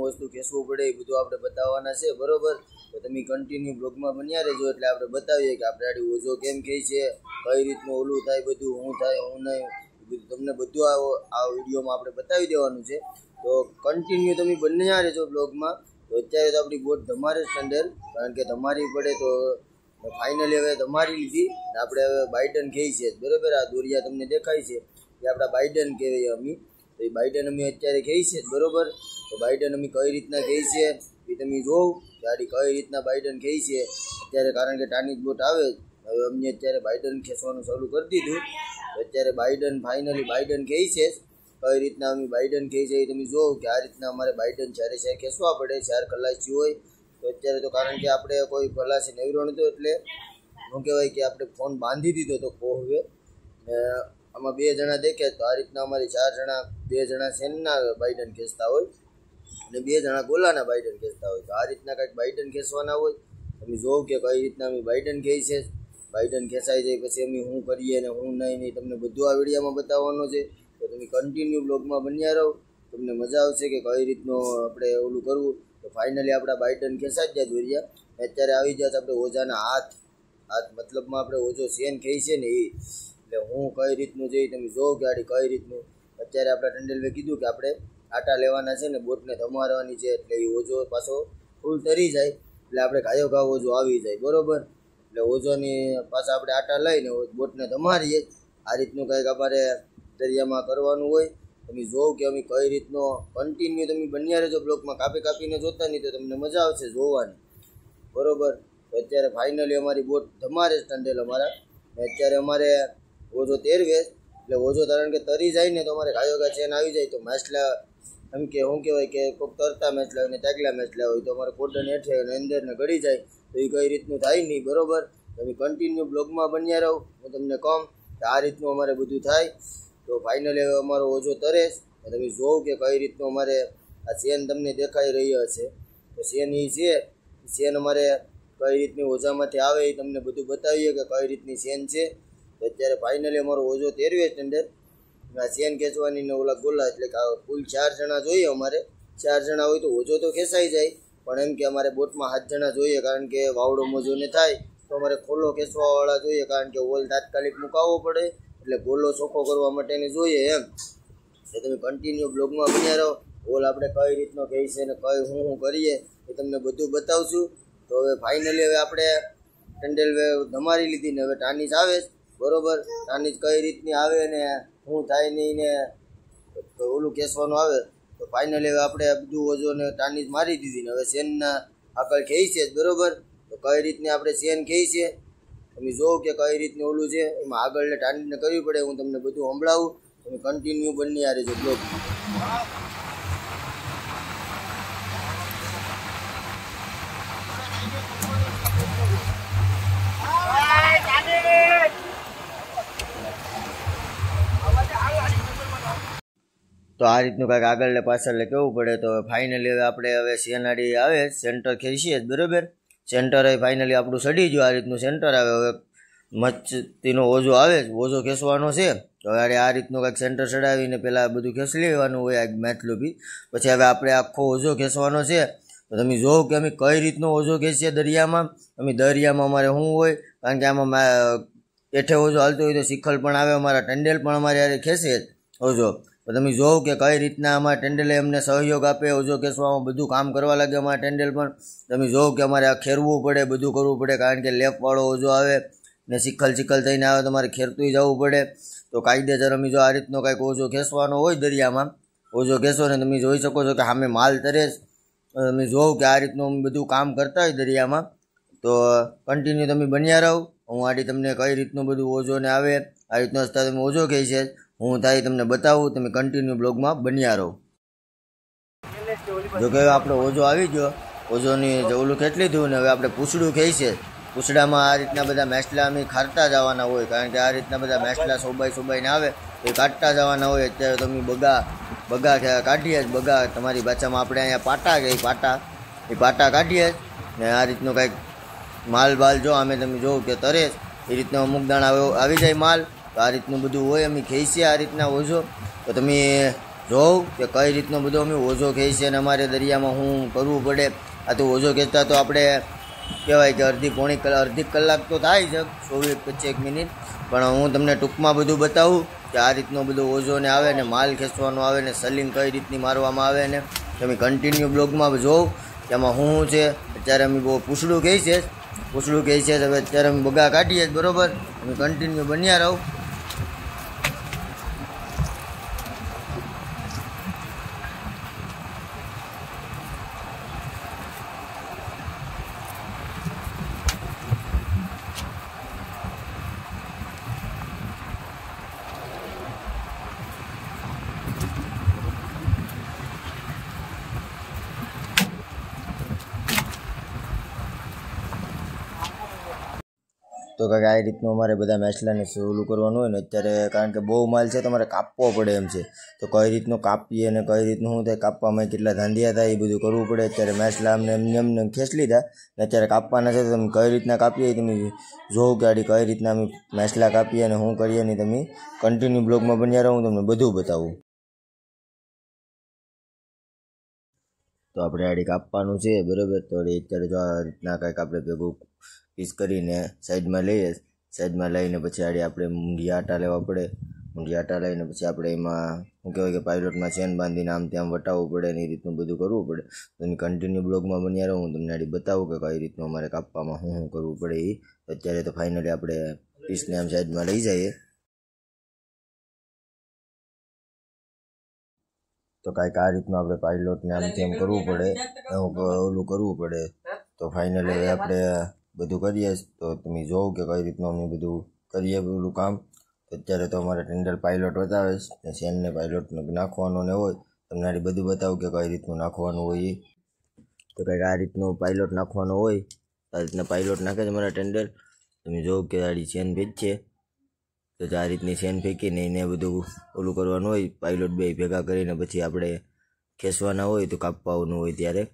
વસ્તુ ખેંચવું પડે એ બધું આપણે બતાવવાના છે, બરોબર? તો તમે કન્ટિન્યુ બ્લોગમાં બન્યા રહેજો, એટલે આપણે બતાવીએ કે આપણે આડી ઓજો કેમ કહે છે, કઈ રીતનું ઓલું થાય, બધું હું થાય હું નહીં, તમને બધું આ વિડીયોમાં આપણે બતાવી દેવાનું છે. તો કન્ટિન્યુ તમે બન્યા રહેજો બ્લોગમાં. તો અત્યારે તો આપણી બોટ તમારે સ્ટેન્ડર્ડ, કારણ કે તમારી પડે તો ફાઇનલી હવે તમારી લીધી ને આપણે હવે બાઇડન કહી છે, બરાબર? આ દોરિયા તમને દેખાય છે એ આપણા બાઇડન કહેવાય અમે. તો એ બાઇડન અમે અત્યારે કહી છે, બરાબર? તો બાઇડન અમે કઈ રીતના કહી છે એ તમે જોવો કે આડી કઈ રીતના બાઇડન કહી છે અત્યારે, કારણ કે ટાની બોટ આવે હવે અમને અત્યારે બાઇડન ખેંચવાનું શરૂ કરી દીધું. તો અત્યારે બાઇડન ફાઇનલી બાઇડન કહી છે, કઈ રીતના અમે બાઇડન કહી છે એ તમે જોવો કે આ રીતના અમારે બાઇડન જ્યારે છે ખેંચવા પડે 4 ખલાસી હોય. તો અત્યારે તો કારણ કે આપણે કોઈ ખલાસી નવરો નહોતો એટલે શું કહેવાય કે આપણે ફોન બાંધી દીધો તો કોહવે ને આમાં 2 જણા દેખે. તો આ રીતના અમારી 4 જણા, 2 જણા સેનના બાઇડન ખેંચતા હોય અને 2 જણા ગોલાના બાઇડન ખેંચતા હોય. તો આ રીતના કંઈક બાઇડન ખેંચવાના હોય. તમે જોવો કે કઈ રીતના અમે બાઇડન કહી છે. બાઇડન ખેંચાઈ જાય પછી અમે શું કરીએ ને હું નહીં તમને બધું આ વિડીયોમાં બતાવવાનું છે. તો તમે કન્ટિન્યુ બ્લોગમાં બન્યા રહો, તમને મજા આવશે કે કઈ રીતનું આપણે ઓલું કરવું. તો ફાઇનલી આપણા બાઇડન ખેંચાઈ જાય દોરિયા. અત્યારે આવી જાય આપણે ઓજાના હાથ મતલબમાં આપણે ઓજો સેન કહી છે ને એ, એટલે હું કઈ રીતનું જઈ તમે જોવો કે આડી કઈ રીતનું. અત્યારે આપણા ટંડેલવે કીધું કે આપણે આટા લેવાના છે ને બોટને ધમારવાની છે, એટલે એ ઓજો પાછો ફૂલ તરી જાય એટલે આપણે ઘાયો ઘાવ ઓજો આવી જાય, બરોબર? એટલે ઓજોની પાછા આપણે આટા લઈને બોટને ધમારીએ. આ રીતનું કંઈક અમારે દરિયામાં કરવાનું હોય. તમે જોવો કે અમે કઈ રીતનો કન્ટિન્યુ તમે બન્યા રહેજો બ્લોકમાં, કાપીને જોતા નહીં તો તમને મજા આવશે જોવાની, બરોબર? તો અત્યારે ફાઇનલી અમારી બોટ ધમારે ટંડેલ અમારા. અત્યારે અમારે ઓજો તેરવે, એટલે ઓજો કારણ કે તરી જાય ને તો અમારે ઘાયો ઘા ચેન આવી જાય. તો માછલા એમ કે શું કહેવાય કે કોઈક તરતા માછલા હોય ને તાગલા માછલા હોય તો અમારે કોડન હેઠે અને અંદરને ગળી જાય. તો એ કઈ રીતનું થાય નહીં, બરોબર? તમે કન્ટિન્યુ બ્લોગમાં બન્યા રહો. હું તમને કહું કે આ રીતનું અમારે બધું થાય. તો ફાઇનલી હવે અમારો ઓજો તરે. તમે જોવો કે કઈ રીતનું અમારે આ ચેન તમને દેખાઈ રહી હશે. તો ચેન એ છે, ચેન અમારે કઈ રીતની ઓજામાંથી આવે એ તમને બધું બતાવીએ કે કઈ રીતની ચેન છે. તો અત્યારે ફાઇનલી અમારો ઓજો તેરવે સ્ટેન્ડર્ડ. આ ચેન ખેંચવાની ને ઓલા ગોલા, એટલે કે કુલ 4 જણા જોઈએ અમારે. 4 જણા હોય તો ઓજો તો ખેંચાઈ જાય, પણ એમ કે અમારે બોટમાં 7 જણા જોઈએ, કારણ કે વાવડો મોજોને થાય તો અમારે ખોલો ખેંચવાવાળા જોઈએ, કારણ કે ઓલ તાત્કાલિક મુકાવવો પડે એટલે ગોલો ચોખ્ખો કરવા માટેને જોઈએ એમ. તો તમે કન્ટિન્યુ બ્લોગમાં બન્યા રહો. ઓલ આપણે કઈ રીતનો કહે છે ને કઈ હું કરીએ એ તમને બધું બતાવશું. તો હવે ફાઇનલી હવે આપણે ટંડેલ ધમારી લીધી ને હવે ટાનીજ આવે, બરોબર? ટાનીજ કઈ રીતની આવે ને શું થાય નહીં ને ઓલું ખેંચવાનું આવે. તો ફાઇનલી હવે આપણે બધું ઓજોને ટાનીજ મારી દીધી ને હવે ચેનના આગળ ખેઈ છે, બરોબર? તો કઈ રીતની આપણે ચેન ખેઈ છે તમે જોવો કે કઈ રીતનું ઓલું છે, એમાં આગળને ટાનીજને કરવી પડે. હું તમને બધું સંભળાવું, તમે કન્ટિન્યુ બન્યા રહેજો બ્લોગમાં. તો આ રીતનું કાંઈક આગળ ને પાછળ કેવું પડે. તો ફાઇનલી હવે આપણે હવે શેનાડી આવે સેન્ટર ખેંચીએ જ, બરાબર? સેન્ટર હવે ફાઇનલી આપણું સડી ગયું. આ રીતનું સેન્ટર આવે. હવે મચ્છીનો ઓજો આવે, ઓજો ખેંચવાનો છે. તો હવે આ રીતનું કાંઈક સેન્ટર ચડાવીને પહેલાં બધું ખેંચી લેવાનું હોય આ મેથલું બી. પછી હવે આપણે આખો ઓજો ખેંચવાનો છે. તો તમે જોવો કે અમે કઈ રીતનો ઓજો ખેંચીએ દરિયામાં. દરિયામાં અમારે શું હોય, કારણ કે આમાં એઠે ઓજો હાલતો હોય તો શિખલ પણ આવે, અમારા ટંડેલ પણ અમારે યારે ખેંચે ઓજો. તો તમે જોવો કે કઈ રીતના અમારા ટંડેલે અમને સહયોગ આપે ઓજો ખેંચવામાં, બધું કામ કરવા લાગે અમારા ટંડેલ પણ. તમે જોવો કે અમારે આ ખેરવું પડે, બધું કરવું પડે, કારણ કે લેપવાળો ઓજો આવે ને શિખલ થઈને આવે તો અમારે ખેરતું જવું પડે. તો કાયદેસર અમે જો આ રીતનો કાંઈક ઓજો ખેંચવાનો હોય દરિયામાં, ઓજો ખેંચો ને તમે જોઈ શકો છો કે સામે માલ તરે. તમે જોવો કે આ રીતનું અમે બધું કામ કરતા હોય દરિયામાં. તો કન્ટિન્યુ તમે બન્યા રહો. હું આડી તમને કઈ રીતનું બધું ઓજોને આવે આ રીતનો રસ્તા તમે ઓજો ખેંચે હું થાય તમને બતાવું. તમે કન્ટિન્યુ બ્લોગમાં બન્યા રહો. જો કે આપણો ઓજો આવી ગયો, ઓજોની ઓલું કેટલી થયું ને હવે આપણે પૂછડું ખેંચે. પૂછડામાં આ રીતના બધા મેસલા અમે ખારતા જવાના હોય, કારણ કે આ રીતના બધા મેસલા સોબાઈને આવે એ કાઢતા જવાના હોય. અત્યારે તમે બગા કાઢીએ જ, બગા તમારી ભાષામાં આપણે અહીંયા પાટા કે એ પાટા કાઢીએ જ ને આ રીતનું કાંઈક માલ બાલ જો અમે તમે જોવો કે તરે એ રીતનો અમુક દાણા આવી જાય માલ. તો આ રીતનું બધું હોય, અમે ખેંચીએ આ રીતના ઓજો. તો તમે જોઉં કે કઈ રીતનો બધો અમે ઓઝો ખેંચી છે અને અમારે દરિયામાં શું કરવું પડે. આ તો ઓઝો ખેંચતા તો આપણે કહેવાય કે અડધી કલાક તો થાય છે, 24-25 મિનિટ. પણ હું તમને ટૂંકમાં બધું બતાવું કે આ રીતનો બધો ઓઝો ને આવે ને માલ ખેંચવાનો આવે ને સલિંગ કઈ રીતની મારવામાં આવે ને તમે કન્ટિન્યુ બ્લોગમાં જોઉં કે આમાં શું છે. અત્યારે અમે બહુ પૂછડું કહી છે હવે અત્યારે અમે બગા કાઢીએ જ, બરાબર. અમે કન્ટિન્યુ બન્યા રહો. તો કાંઈક આ રીતનું અમારે બધા મેસલાને ઓલું કરવાનું હોય ને અત્યારે, કારણ કે બહુ માલ છે તમારે કાપવો પડે એમ છે. તો કઈ રીતનું કાપીએ અને કઈ રીતનું શું થાય, કાપવામાં કેટલા ધાંધિયા થાય એ બધું કરવું પડે. અત્યારે મેસલા અમને એમને ખેંચી લીધા ને અત્યારે કાપવાના છે. તો તમે કઈ રીતના કાપીએ તમે જોવો કે આડી કઈ રીતના અમે મેસલા કાપીએ અને શું કરીએ ને તમે કન્ટિન્યુ બ્લોગમાં બન્યા રહો, હું તમને બધું બતાવું. તો આપણે આડી કાપવાનું છે, બરાબર. તો અત્યારે જો આ રીતના કાંઈક આપણે ભેગું પીસ કરીને સાઈડમાં લઈને પછી આડી આપણે મૂંઢિયા આટા લેવા પડે. મૂંઢિયા આટા લઈને પછી આપણે એમાં શું કહેવાય કે પાઇલોટમાં ચેન બાંધીને આમ ત્યાં વટાવવું પડે ને એ રીતનું બધું કરવું પડે. તો તમે કન્ટિન્યુ બ્લોગમાં બન્યા રહો, હું તમને આડી બતાવું કે કઈ રીતનું અમારે કાપવામાં શું કરવું પડે એ. અત્યારે તો ફાઇનલી આપણે પીસને આમ સાઈડમાં લઈ જઈએ. તો કાંઈક આ રીતનું આપણે પાઇલોટને આમ તેમ કરવું પડે, ઓલું કરવું પડે. તો ફાઇનલી હવે આપણે બધું કરીએ. તો તમે જોવો કે કઈ રીતનું અમે બધું કરીએ પેલું કામ. અત્યારે તો અમારે ટેન્ડર પાઇલોટ બતાવે છે, ચેનને પાઇલોટ નાખવાનો ને હોય. તમને આડી બધું બતાવું કે કઈ રીતનું નાખવાનું હોય એ. તો કંઈક આ રીતનું પાઇલોટ નાખવાનું હોય. આ રીતના પાઇલોટ નાખે છે અમારા ટેન્ડર. તમે જોવો કે આડી ચેન ભેજ છે, તો આ રીતની ચેન ફેંકીને એને બધું ઓલું કરવાનું હોય. પાઇલોટ બે ભેગા કરીને પછી આપણે ખેંચવાના હોય તો કાપવાનું હોય ત્યારે.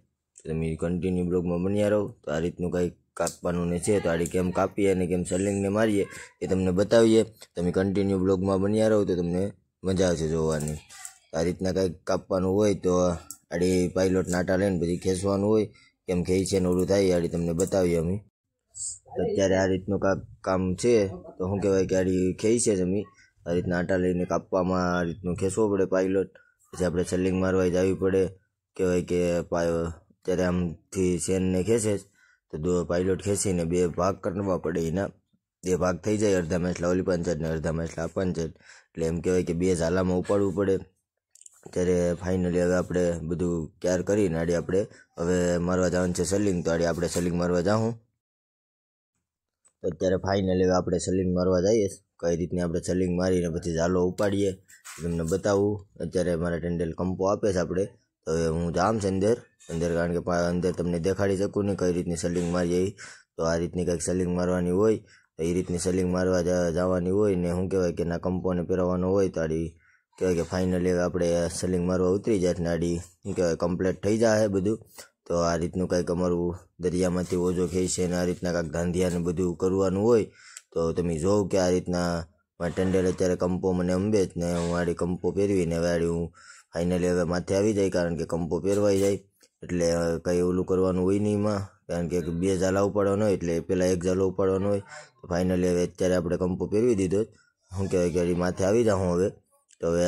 તમે કન્ટિન્યુ બ્લોગમાં બન્યા રહો. તો આ રીતનું કંઈક કાપવાનું ને છે, તો આડી કેમ કાપીએ અને કેમ સલિંગને મારીએ એ તમને બતાવીએ. તમે કન્ટિન્યુ બ્લોગમાં બન્યા રહો તો તમને મજા આવશે જોવાની. આ રીતના કંઈક કાપવાનું હોય તો આડી પાઇલોટ નાટા લઈને પછી ખેંચવાનું હોય. કેમ ખેંચે ને ઓલું થાય આડી તમને બતાવીએ અમે. અત્યારે આ રીતનું કામ છે. તો શું કહેવાય કે આડી ખેંચે છે અમે આ રીતના આટા લઈને કાપવામાં આ રીતનું ખેંચવો પડે પાઇલોટ. પછી આપણે સલિંગ મારવા જવી પડે. કહેવાય કે અત્યારે આમથી ચેનને ખેંચે તો પાઇલોટ ખેંચીને બે ભાગ કરવા પડે. એના બે ભાગ થઈ જાય, અડધા મેસલા ઓલી પંચાયત ને અડધા મેસલા આ પંચાયત. એટલે એમ કહેવાય કે બે ઝાલામાં ઉપાડવું પડે. ત્યારે ફાઇનલી હવે આપણે બધું ક્યાર કરીને આડી આપણે હવે મારવા જવાનું છે સલિંગ. તો આડી આપણે સલિંગ મારવા જાઉં. અત્યારે ફાઇનલી હવે આપણે સલિંગ મારવા જઈએ. કઈ રીતની આપણે સલિંગ મારીને પછી ઝાલો ઉપાડીએ તમને બતાવું. અત્યારે મારા ટેન્ડલ કંપો આપે છે આપણે. તો હવે હું જામ છે અંદર કારણ કે અંદર તમને દેખાડી શકું નહીં કઈ રીતની સલિંગ મારીએ. તો આ રીતની કંઈક સલિંગ મારવાની હોય. તો એ રીતની સલિંગ મારવા જવાની હોય ને શું કહેવાય કે ના કંપોને પહેરવાનો હોય. તો આડી કહેવાય કે ફાઇનલી હવે આપણે સલિંગ મારવા ઉતરી જાય ને આડી શું કહેવાય કમ્પ્લીટ થઈ જાય બધું. તો આ રીતનું કંઈક અમારું દરિયામાંથી ઓઝો ખેંચે ને આ રીતના કાંઈક ધાંધિયાને બધું કરવાનું હોય. તો તમે જોવો કે આ રીતના મારા ટેન્ડર અત્યારે કંપો મને અંબે જ ને હું આડી કંપો પહેરવીને હવે આડી હું ફાઇનલી હવે માથે આવી જાય. કારણ કે કંપો પહેરવાઈ જાય એટલે કંઈ ઓલું કરવાનું હોય નહીં એમાં. કારણ કે બે ઝાલા ઉપાડવાનો હોય એટલે પહેલાં એક ઝાલો ઉપાડવાનો હોય. તો ફાઇનલી હવે અત્યારે આપણે કંપો પહેરવી દીધો. શું કહેવાય કે માથે આવી જાઉં હવે. તો હવે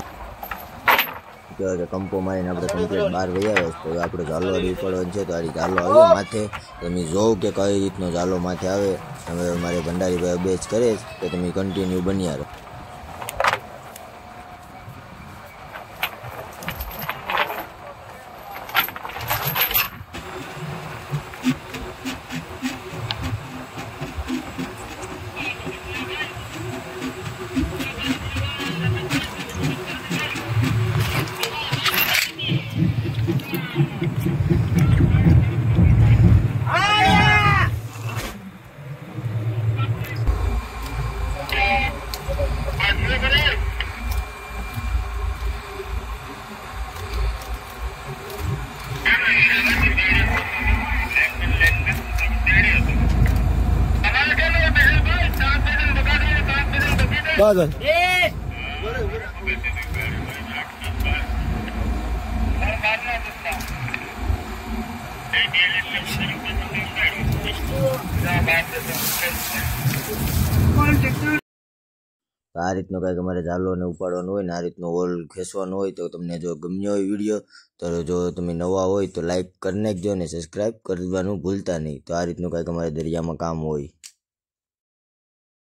કહેવાય કે કંપો મારીને આપણે કમ્પ્લીટ બહાર વહી આવે. તો હવે આપણે ઝાલો આડી ઉપાડવાનું છે. તો આડી ઝાલો આવ્યો માથે. તમે જોવો કે કઈ રીતનો ઝાલો માથે આવે. હવે મારે ભંડારીભાઈ બેચ કરે તો તમે કન્ટિન્યુ બન્યા રહો. Bazen. આ રીતનો કંઈક અમારે ઝાલોને ઉપાડવાનો હોય ને આ રીતનો હોલ ખેંચવાનો હોય તો તમને જો ગમ્યો હોય વિડીયો તો જો તમે નવા હોય તો લાઈક કરી નાખજો ને સબસ્ક્રાઈબ કરવાનું ભૂલતા નહીં. તો આ રીતનું કંઈક અમારે દરિયામાં કામ હોય.